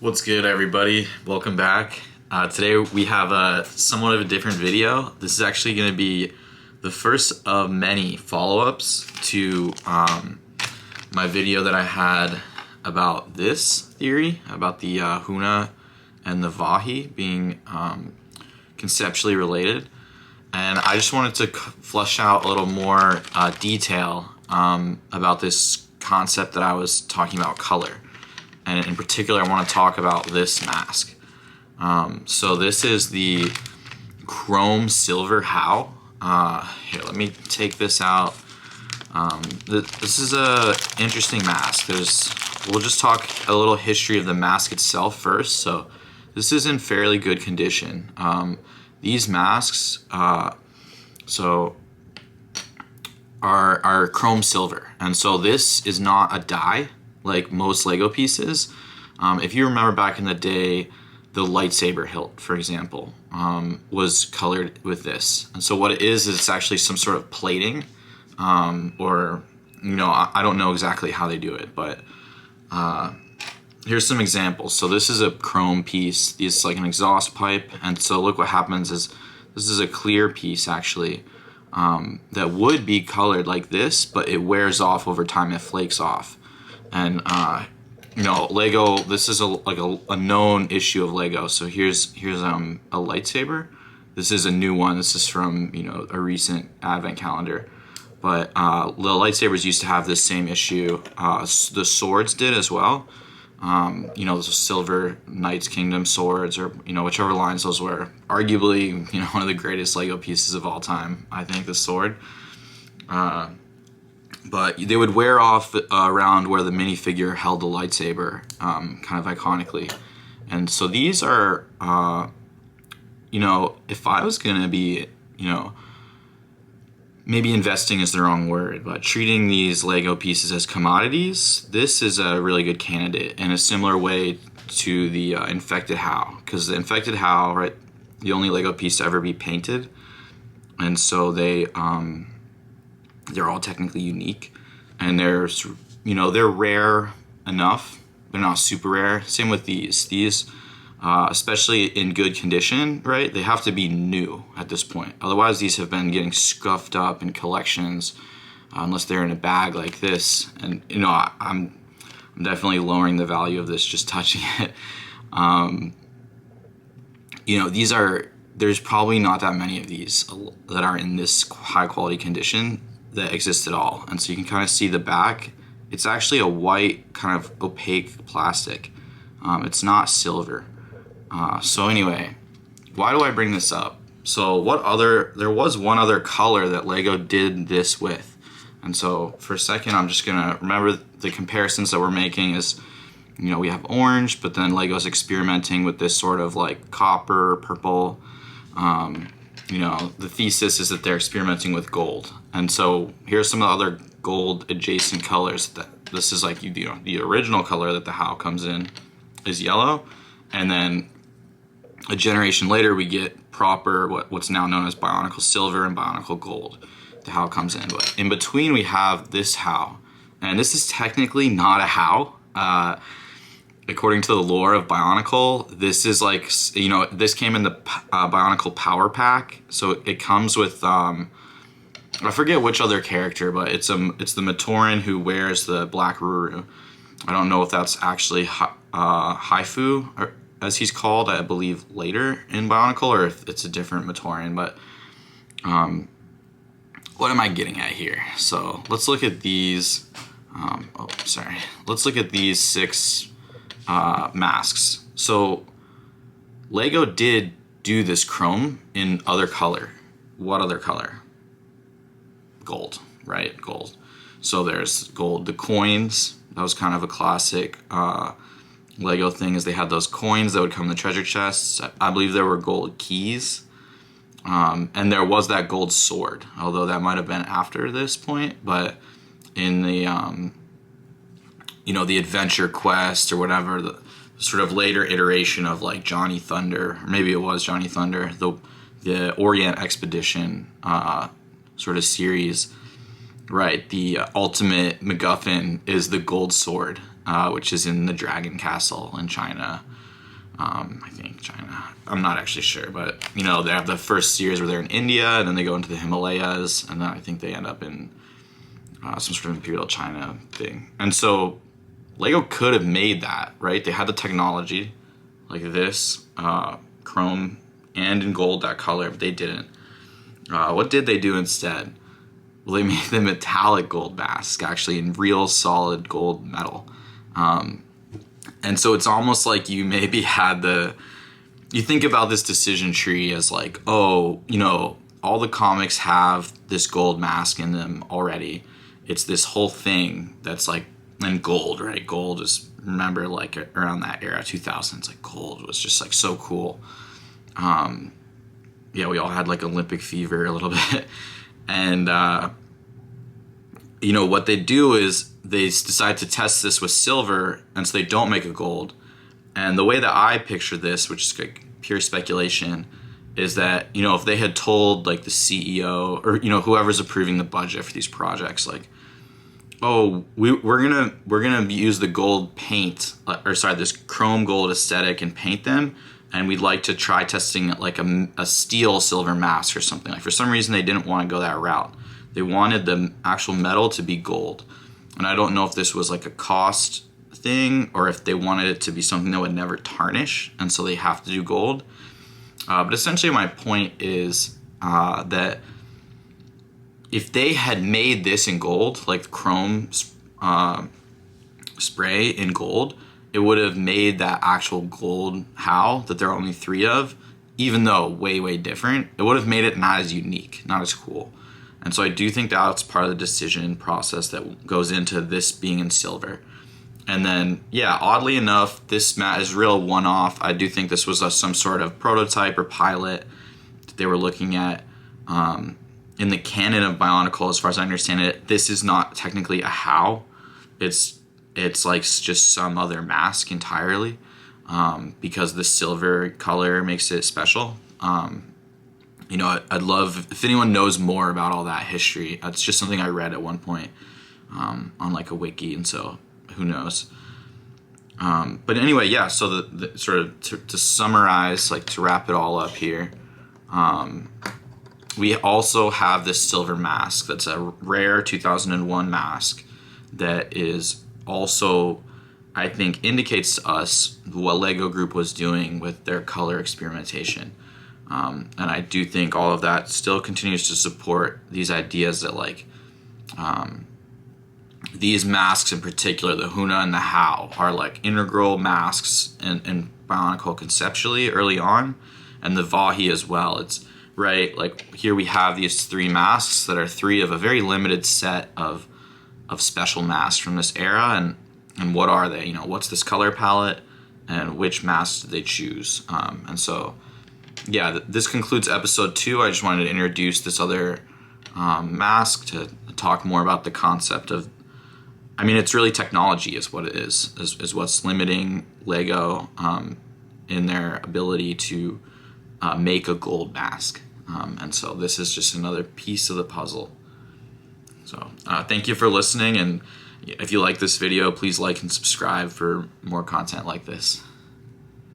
What's good, everybody? Welcome back. Today we have a somewhat of a different video. This is actually going to be the first of many follow-ups to my video that I had about this theory, about the Huna and the Vahi being conceptually related. And I just wanted to flesh out a little more detail about this concept that I was talking about, color. And in particular, I want to talk about this mask. So this is the chrome silver How. Here, let me take this out. This is a interesting mask. We'll just talk a little history of the mask itself first. So this is in fairly good condition. These masks are chrome silver, and so this is not a dye like most Lego pieces. If you remember back in the day, the lightsaber hilt, for example, was colored with this. And so what it is it's actually some sort of plating, or, I don't know exactly how they do it, but here's some examples. So this is a chrome piece. This is like an exhaust pipe. And so look what happens is this is a clear piece, actually, that would be colored like this, but it wears off over time. It flakes off. And Lego, this is a known issue of Lego. So here's a lightsaber. This is a new one. This is from a recent advent calendar. But the lightsabers used to have this same issue. The swords did as well. The Silver Knights Kingdom swords, or whichever lines those were. Arguably, one of the greatest Lego pieces of all time. I think the sword. But they would wear off around where the minifigure held the lightsaber, kind of iconically. And so these are, if I was going to be, maybe investing is the wrong word, but treating these Lego pieces as commodities, this is a really good candidate in a similar way to the Infected How. Because the Infected How, right, the only Lego piece to ever be painted. And so they're all technically unique, and they're rare enough. They're not super rare. Same with these. These, especially in good condition, right? They have to be new at this point. Otherwise, these have been getting scuffed up in collections, unless they're in a bag like this. And I'm definitely lowering the value of this just touching it. There's probably not that many of these that are in this high quality condition that exist at all. And so you can kind of see the back. It's actually a white kind of opaque plastic. It's not silver. So anyway, why do I bring this up? So there was one other color that Lego did this with. And so for a second, I'm just gonna remember the comparisons that we're making is, we have orange, but then Lego's experimenting with this sort of like copper, purple. The thesis is that they're experimenting with gold. And so here's some of the other gold adjacent colors. This is like the original color that the How comes in is yellow. And then a generation later we get proper what's now known as Bionicle silver and Bionicle gold. The How comes in. But in between we have this How. And this is technically not a How. According to the lore of Bionicle, this is like, this came in the Bionicle Power Pack. So it comes with, I forget which other character, but it's the Matoran who wears the black Ruru. I don't know if that's actually Haifu, or as he's called, I believe, later in Bionicle, or if it's a different Matoran. But what am I getting at here? So let's look at these. Let's look at these 6 masks. So Lego did do this chrome in other color. What other color? Gold, right? Gold. So there's gold. The coins, that was kind of a classic Lego thing, is they had those coins that would come in the treasure chests. I believe there were gold keys. And there was that gold sword, although that might have been after this point. But in the the Adventure Quest or whatever, the sort of later iteration of like Johnny Thunder, or maybe it was Johnny Thunder, the Orient Expedition sort of series, right? The ultimate MacGuffin is the gold sword, which is in the Dragon Castle in China. I think China. I'm not actually sure, but they have the first series where they're in India, and then they go into the Himalayas, and then I think they end up in some sort of Imperial China thing. And so Lego could have made that, right? They had the technology like this, chrome and in gold, that color, but they didn't. What did they do instead? Well, they made the metallic gold mask, actually in real solid gold metal. And so it's almost like you maybe had you think about this decision tree as like, oh, all the comics have this gold mask in them already. It's this whole thing that's like, and gold, right? Gold is, remember, like around that era, 2000s, like gold was just like so cool. We all had like Olympic fever a little bit. And, what they do is they decide to test this with silver, and so they don't make a gold. And the way that I picture this, which is like pure speculation, is that, if they had told like the CEO or, whoever's approving the budget for these projects, like, oh, we're gonna use the gold paint, this chrome gold aesthetic and paint them, and we'd like to try testing like a steel silver mask or something. Like for some reason they didn't want to go that route. They wanted the actual metal to be gold. And I don't know if this was like a cost thing or if they wanted it to be something that would never tarnish, and so they have to do gold. But essentially my point is that if they had made this in gold, like chrome spray in gold, it would have made that actual gold HAL that there are only 3 of, even though way, way different, it would have made it not as unique, not as cool. And so I do think that's part of the decision process that goes into this being in silver. And then, oddly enough, this mat is real one-off. I do think this was some sort of prototype or pilot that they were looking at. In the canon of Bionicle, as far as I understand it, this is not technically a HAL. It's like just some other mask entirely, because the silver color makes it special. I'd love if anyone knows more about all that history. It's just something I read at one point on like a wiki, and so who knows. But anyway, so the sort of to summarize, like to wrap it all up here, we also have this silver mask that's a rare 2001 mask that is also, I think, indicates to us what Lego Group was doing with their color experimentation. And I do think all of that still continues to support these ideas that like these masks in particular, the Huna and the HAL, are like integral masks in Bionicle conceptually early on, and the Vahi as well. It's right, like here we have these 3 masks that are 3 of a very limited set of special masks from this era, and what are they? What's this color palette, and which masks did they choose? And so, this concludes episode 2. I just wanted to introduce this other mask to talk more about the concept of, it's really technology is what it is what's limiting Lego in their ability to make a gold mask. And so this is just another piece of the puzzle. So thank you for listening, and if you like this video, please like and subscribe for more content like this.